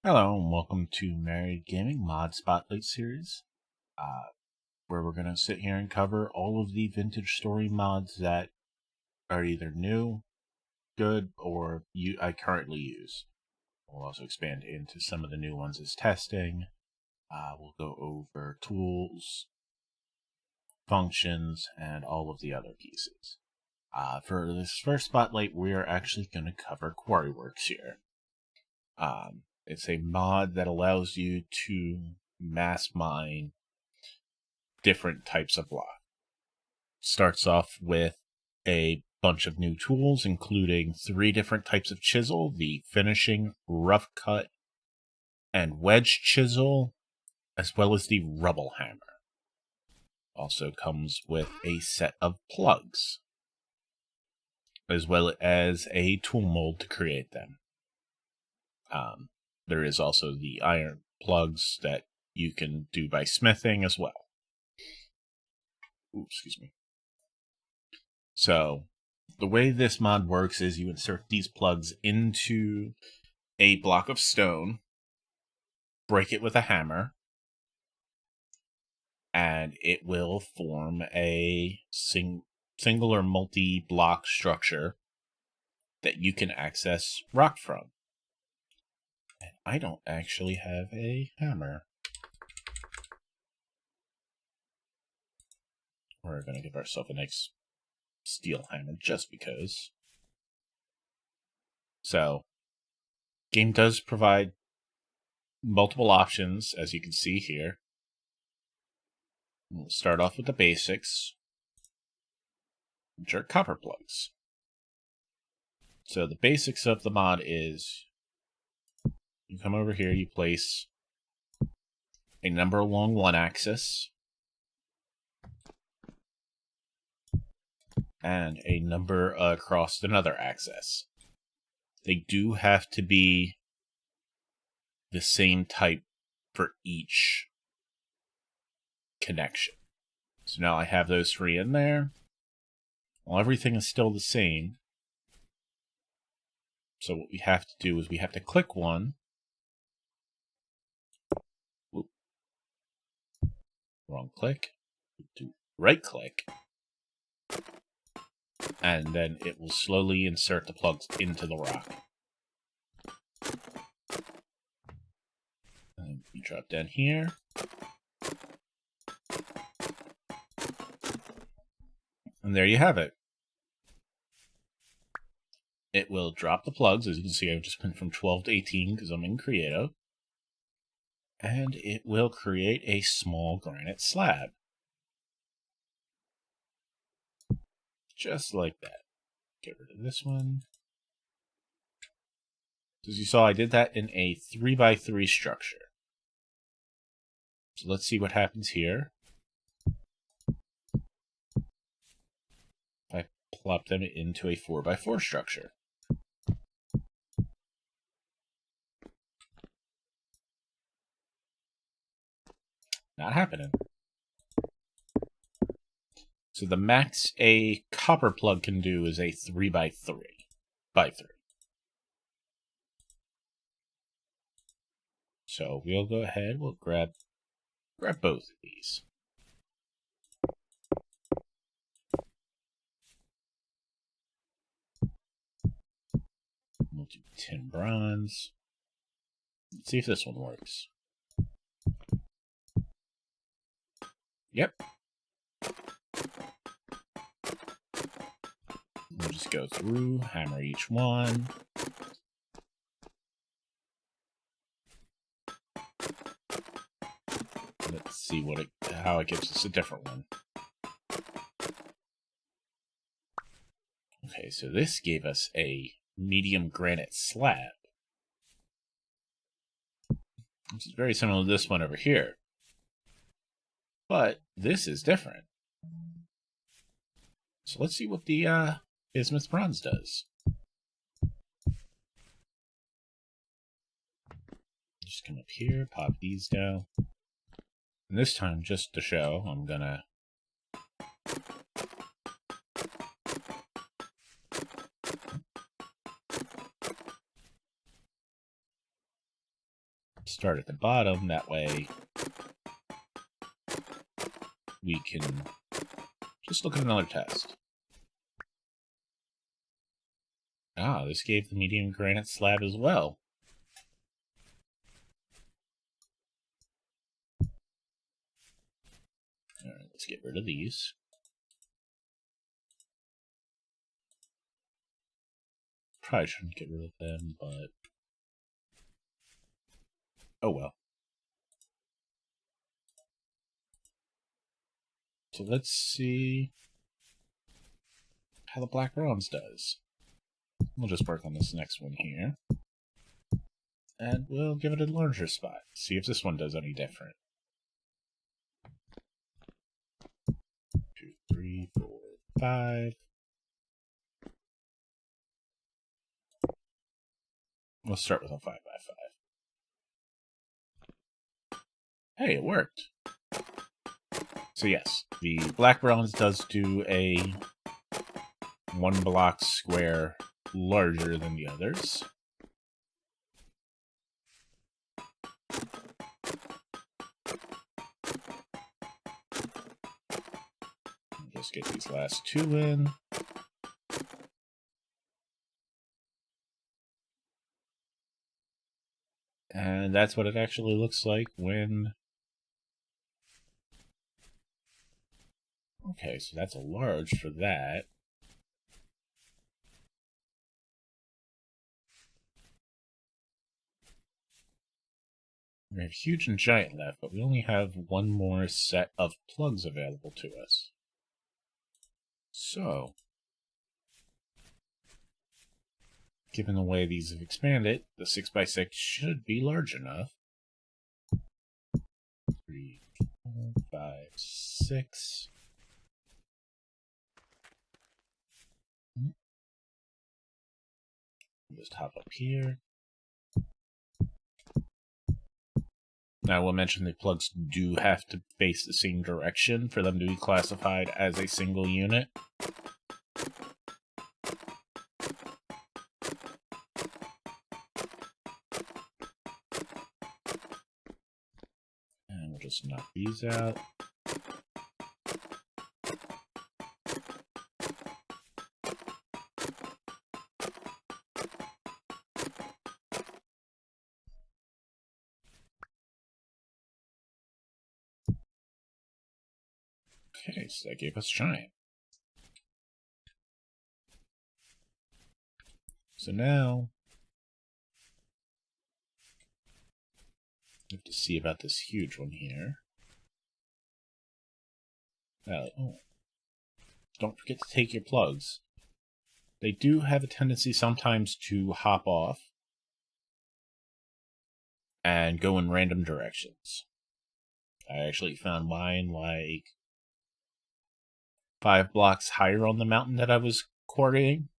Hello and welcome to Married Gaming Mod Spotlight Series, where we're going to sit here and cover all of the vintage story mods that are either new, good, or I currently use. We'll also expand into some of the new ones as testing. We'll go over tools, functions, and all of the other pieces. For this first spotlight, we are actually going to cover Quarry Works here. It's a mod that allows you to mass mine different types of block. Starts off with a bunch of new tools, including 3 different types of chisel: the finishing, rough cut, and wedge chisel, as well as the Rubble Hammer. Also comes with a set of plugs, as well as a tool mold to create them. There is also the iron plugs that you can do by smithing as well. Ooh, excuse me. So, the way this mod works is you insert these plugs into a block of stone, break it with a hammer, and it will form a single or multi-block structure that you can access rock from. And I don't actually have a hammer. We're going to give ourselves a nice steel hammer just because. So, game does provide multiple options, as you can see here. We'll start off with the basics, which are copper plugs. So the basics of the mod is you come over here, you place a number along one axis and a number across another axis. They do have to be the same type for each connection. So now I have those 3 in there. Well, everything is still the same. So what we have to do is we have to click one. Whoop. Wrong click. Do right click. And then it will slowly insert the plugs into the rock. And you drop down here. And there you have it. It will drop the plugs. As you can see, I've just went from 12 to 18 because I'm in creative. And it will create a small granite slab. Just like that. Get rid of this one. As you saw, I did that in a 3x3 structure. So let's see what happens here. If I plop them into a 4x4 structure. Not happening. So the max a copper plug can do is a 3x3. So we'll go ahead, we'll grab both of these. We'll do tin bronze. Let's see if this one works. Yep. We'll just go through, hammer each one. Let's see how it gives us a different one. Okay, so this gave us a medium granite slab. Which is very similar to this one over here. But this is different. So let's see what the Bismuth Bronze does. Just come up here, pop these down. And this time, just to show, I'm gonna start at the bottom. That way we can just look at another test. Ah, this gave the medium granite slab as well. Alright, let's get rid of these. Probably shouldn't get rid of them, but oh well. So let's see how the black bronze does. We'll just work on this next one here. And we'll give it a larger spot. See if this one does any different. 2, 3, 4, 5. We'll start with a 5x5. Hey, it worked. So yes, the black bronze does do a 1 block square larger than the others. Just get these last 2 in. And that's what it actually looks like when... Okay, so that's a large for that. We have huge and giant left, but we only have 1 more set of plugs available to us. So, given the way these have expanded, the 6x6 should be large enough. 3, 4, 5, 6. Just hop up here. Now, we'll mention the plugs do have to face the same direction for them to be classified as a single unit. And we'll just knock these out. Okay, so that gave us giant. So now, we have to see about this huge one here. Oh, don't forget to take your plugs. They do have a tendency sometimes to hop off and go in random directions. I actually found mine like 5 blocks higher on the mountain that I was quarrying.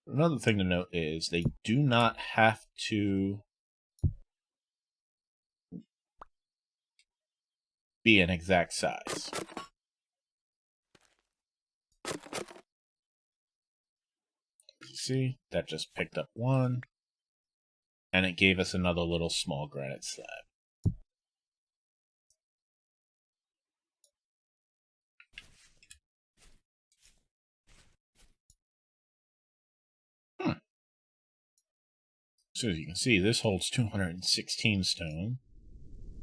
Another thing to note is they do not have to be an exact size. You see, that just picked up 1, and it gave us another little small granite slab. So as you can see, this holds 216 stone.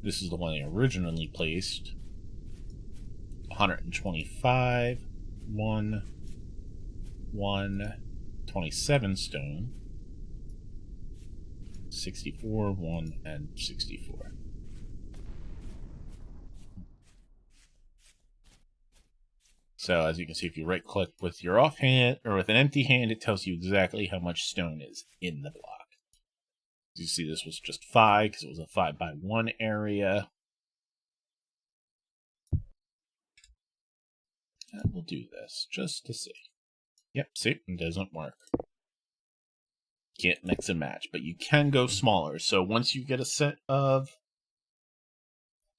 This is the one they originally placed. 125, 27 stone. 64, 1, and 64. So as you can see, if you right click with your offhand or with an empty hand, it tells you exactly how much stone is in the block. As you see, this was just 5 because it was a 5x1 area. And we'll do this just to see. Yep, see, it doesn't work. Can't mix and match, but you can go smaller. So once you get a set of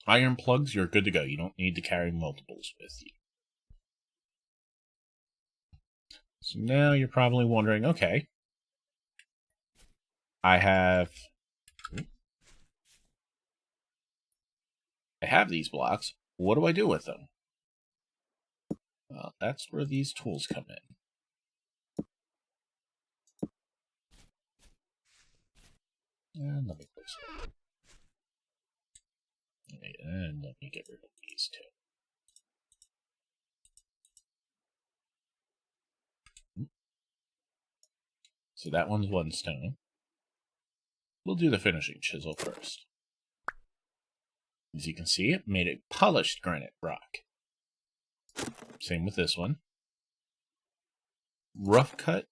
iron plugs, you're good to go. You don't need to carry multiples with you. So now you're probably wondering, okay, I have these blocks. What do I do with them? Well, that's where these tools come in. And let me place it. And let me get rid of these two. So that one's one stone. We'll do the finishing chisel first. As you can see, it made a polished granite rock. Same with this one. Rough cut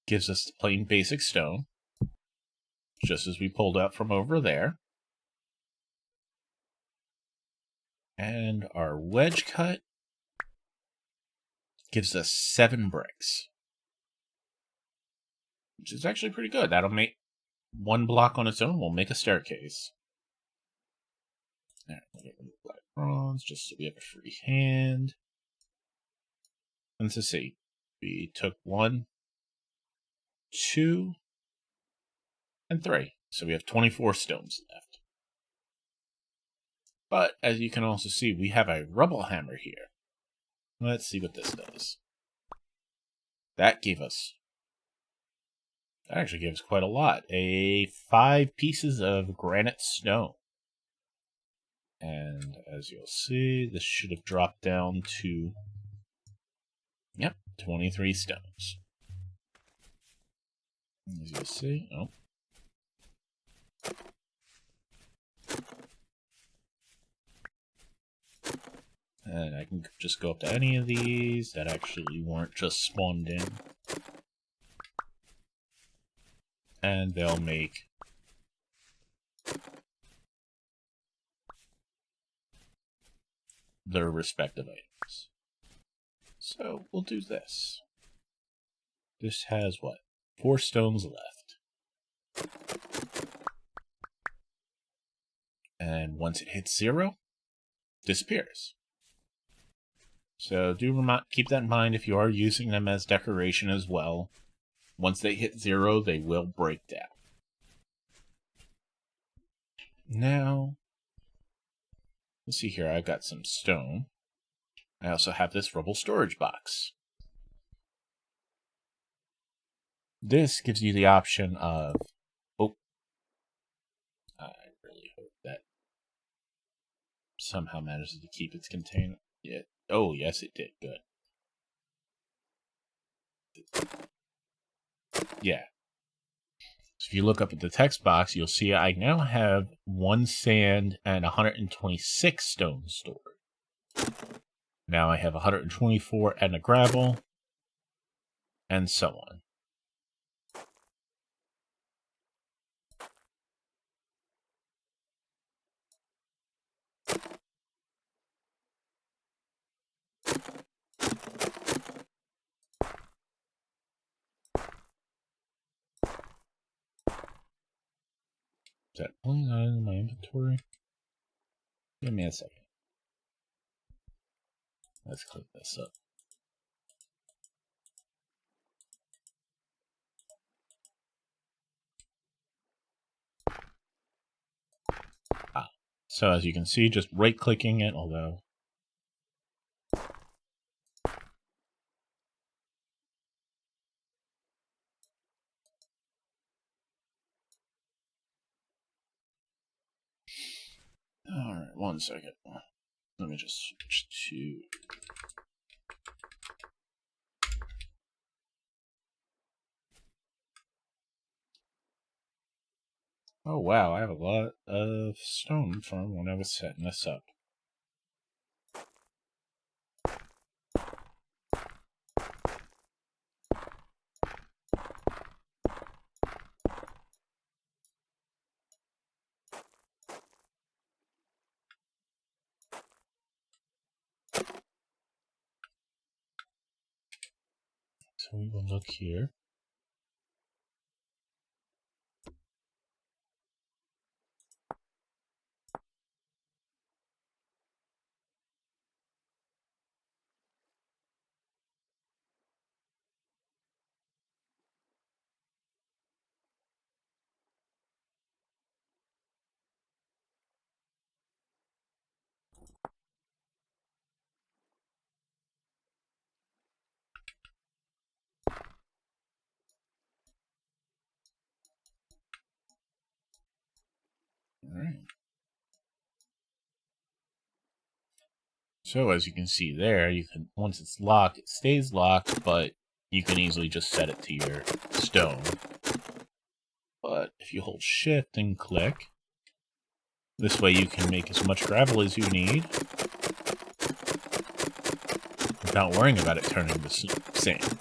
gives us the plain basic stone, just as we pulled out from over there. And our wedge cut gives us 7 bricks, which is actually pretty good. That'll make one block on its own will make a staircase. Alright, we'll get rid of black bronze just so we have a free hand. And to see, we took 1, 2, and 3. So we have 24 stones left. But as you can also see, we have a Rubble Hammer here. Let's see what this does. That actually gave us quite a lot. 5 pieces of granite stone. And as you'll see, this should have dropped down to, yep, 23 stones. As you'll see, oh. And I can just go up to any of these that actually weren't just spawned in. And they'll make their respective items. So we'll do this. This has what? 4 stones left. And once it hits 0, disappears. So do keep that in mind if you are using them as decoration as well. Once they hit 0, they will break down. Now, let's see here. I've got some stone. I also have this Rubble Storage Box. This gives you the option of... Oh. I really hope that somehow manages to keep its container. Yeah. Oh, yes, it did. Good. Yeah. So if you look up at the text box, you'll see I now have 1 sand and 126 stone stored. Now I have 124 and a gravel, and so on. Is that pulling out of my inventory? Give me a second. Let's clean this up. So as you can see, just right-clicking it, although... Alright, 1 second. Let me just switch to... Oh wow, I have a lot of stone from when I was setting this up. So we will look here. So as you can see there, you can, once it's locked, it stays locked, but you can easily just set it to your stone. But if you hold shift and click, this way you can make as much gravel as you need without worrying about it turning to sand.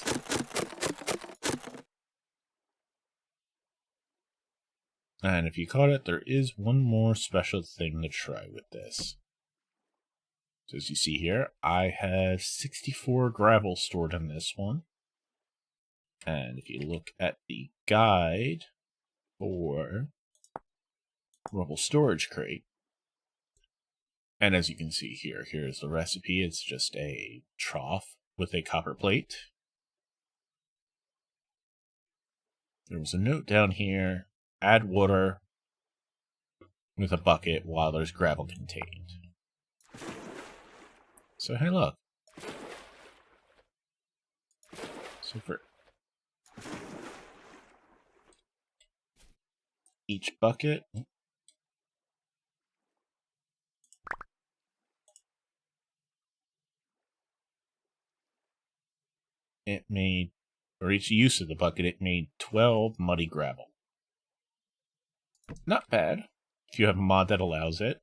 And if you caught it, there is one more special thing to try with this. So as you see here, I have 64 gravel stored in this one. And if you look at the guide for Rubble Storage Crate, and as you can see here, here's the recipe. It's just a trough with a copper plate. There was a note down here, add water with a bucket while there's gravel contained. So hey, look. So for each bucket, it made, or each use of the bucket, it made 12 muddy gravel. Not bad, if you have a mod that allows it.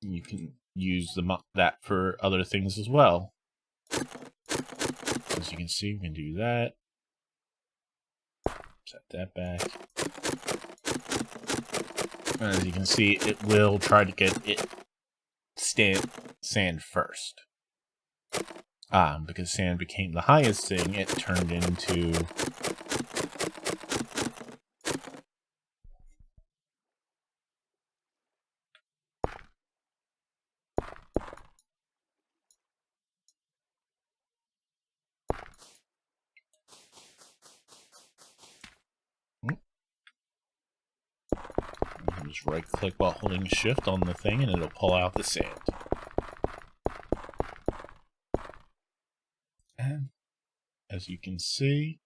You can use that for other things as well. As you can see, we can do that. Set that back. And as you can see, it will try to get it sand first. Because sand became the highest thing, it turned into just right-click while holding shift on the thing, and it'll pull out the sand. And as you can see,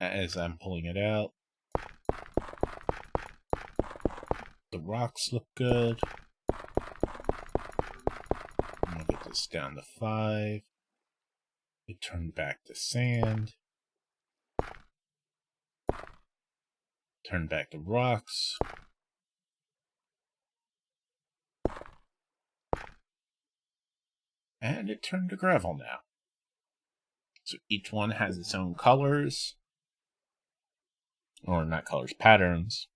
as I'm pulling it out, the rocks look good. I'm going to get this down to 5. It turned back to sand. Turn back to rocks. And it turned to gravel now. So each one has its own colors. Or not colors, patterns.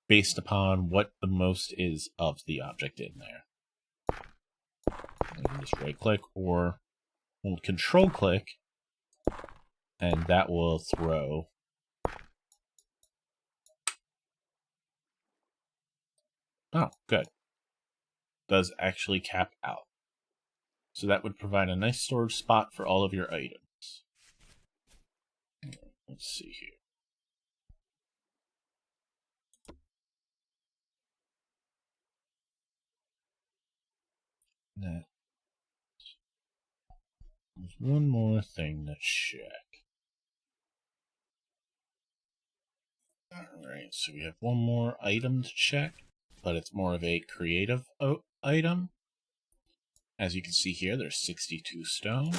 Based upon what the most is of the object in there. You can just right click or hold control click, and that will throw oh, good. Does actually cap out. So that would provide a nice storage spot for all of your items. Let's see here. Now, there's one more thing to check. Alright, so we have one more item to check, but it's more of a creative item. As you can see here, there's 62 stone.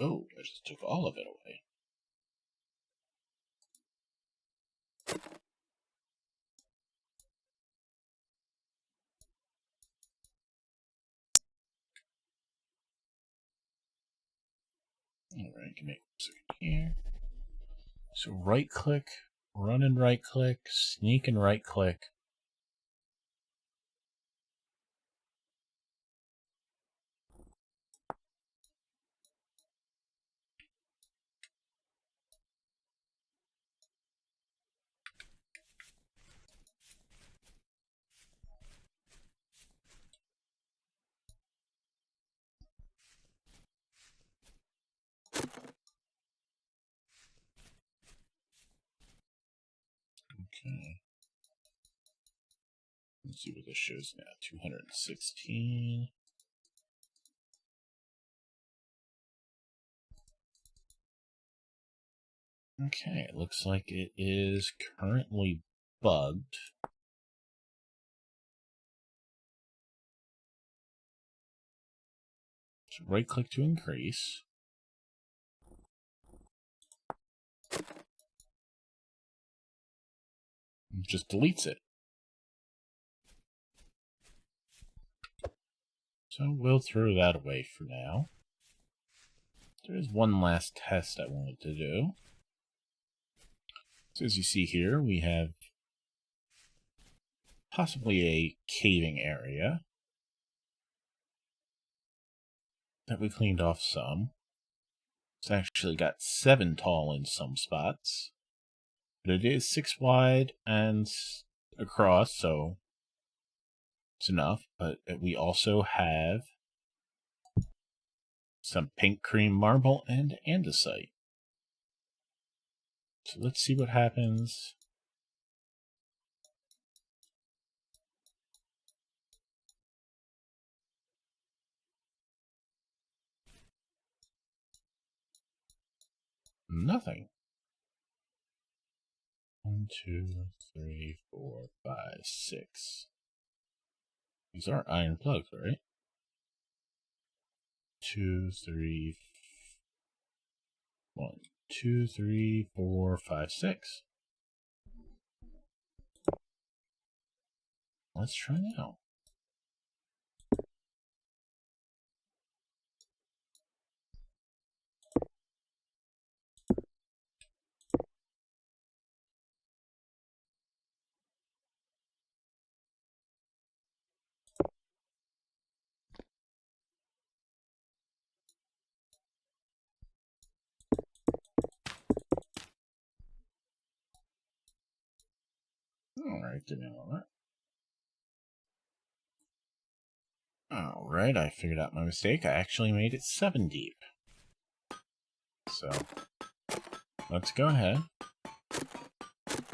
Oh, I just took all of it away. Alright, give me a second here. So right click, run and right click, sneak and right click. Okay. Let's see what this shows now. 216. Okay, it looks like it is currently bugged. So right click to increase. It just deletes it. So we'll throw that away for now. There's one last test I wanted to do. So as you see here, we have possibly a caving area that we cleaned off some. It's actually got 7 tall in some spots, but it is 6 wide and across, so it's enough. But we also have some pink cream marble and andesite. So let's see what happens. Nothing. 1, 2, 3, 4, 5, 6. These are iron plugs, right? 2, 3, 1, 2, 3, 4, 5, 6. Let's try now. Alright, give me a moment. Alright, I figured out my mistake. I actually made it 7 deep. So, let's go ahead.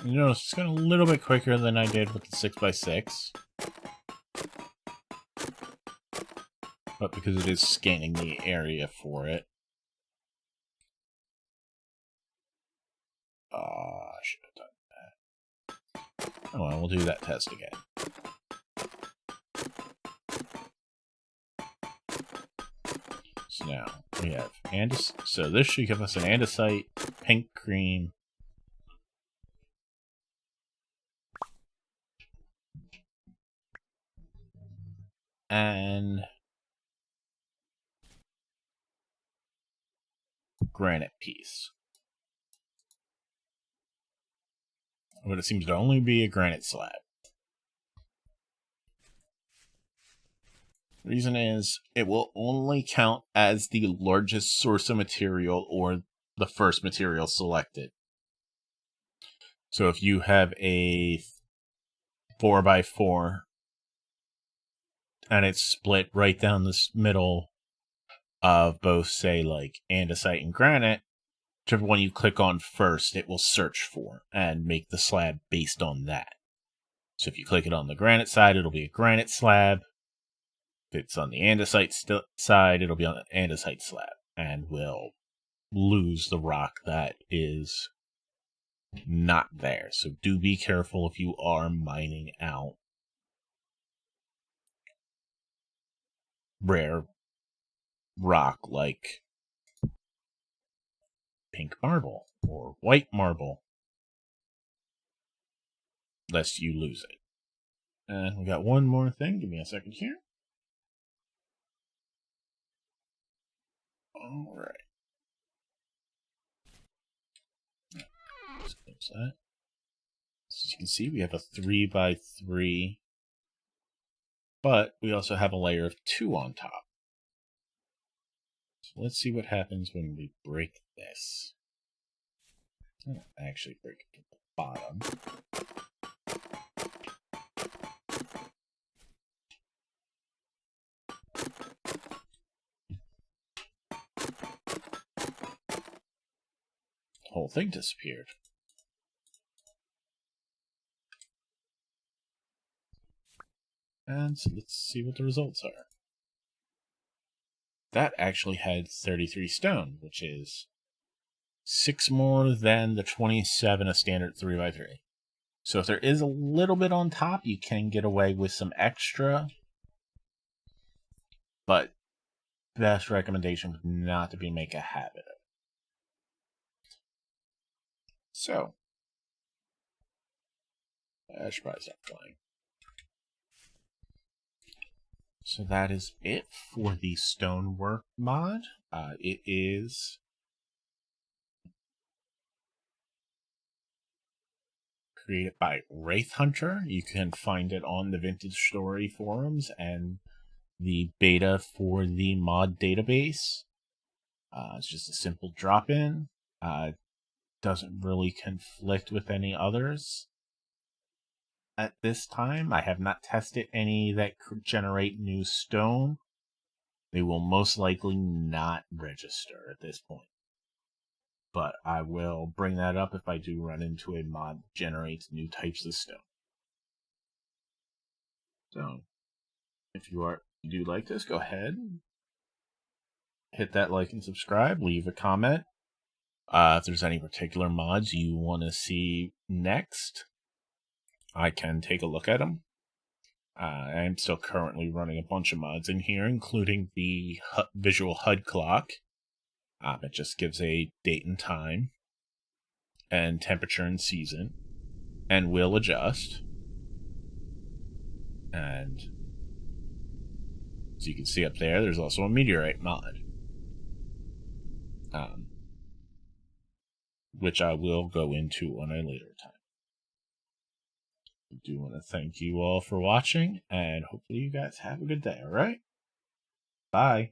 You notice it's going a little bit quicker than I did with the 6x6. But because it is scanning the area for it. I should have done that. Oh well, we'll do that test again. So now we have andesite. So this should give us an andesite, pink cream, and granite piece. But it seems to only be a granite slab. Reason is, it will only count as the largest source of material or the first material selected. So if you have a 4x4 and it's split right down this middle of both, say, like andesite and granite, whichever one you click on first, it will search for and make the slab based on that. So if you click it on the granite side, it'll be a granite slab. If it's on the andesite side, it'll be on the andesite slab, and will lose the rock that is not there. So do be careful if you are mining out rare rock like pink marble or white marble, lest you lose it. And we got one more thing. Give me a second here. All right. Let's close that. As you can see, we have a 3x3, but we also have a layer of 2 on top. So let's see what happens when we break this. Oh, actually break it to the bottom. The whole thing disappeared. And so let's see what the results are. That actually had 33 stone, which is 6 more than the 27 a standard 3x3. So if there is a little bit on top, you can get away with some extra. But best recommendation would not to be make a habit of it. So I should probably stop playing. So that is it for the stonework mod. It is created by WraithHunter. You can find it on the Vintage Story forums and the beta for the mod database. It's just a simple drop-in. Doesn't really conflict with any others. At this time, I have not tested any that could generate new stone. They will most likely not register at this point. But I will bring that up if I do run into a mod that generates new types of stone. So, if you do like this, go ahead, hit that like and subscribe, leave a comment. If there's any particular mods you want to see next, I can take a look at them. I'm still currently running a bunch of mods in here, including the visual HUD clock. It just gives a date and time, and temperature and season, and will adjust. And as you can see up there, there's also a meteorite mod, which I will go into on a later time. I do want to thank you all for watching, and hopefully you guys have a good day, alright? Bye.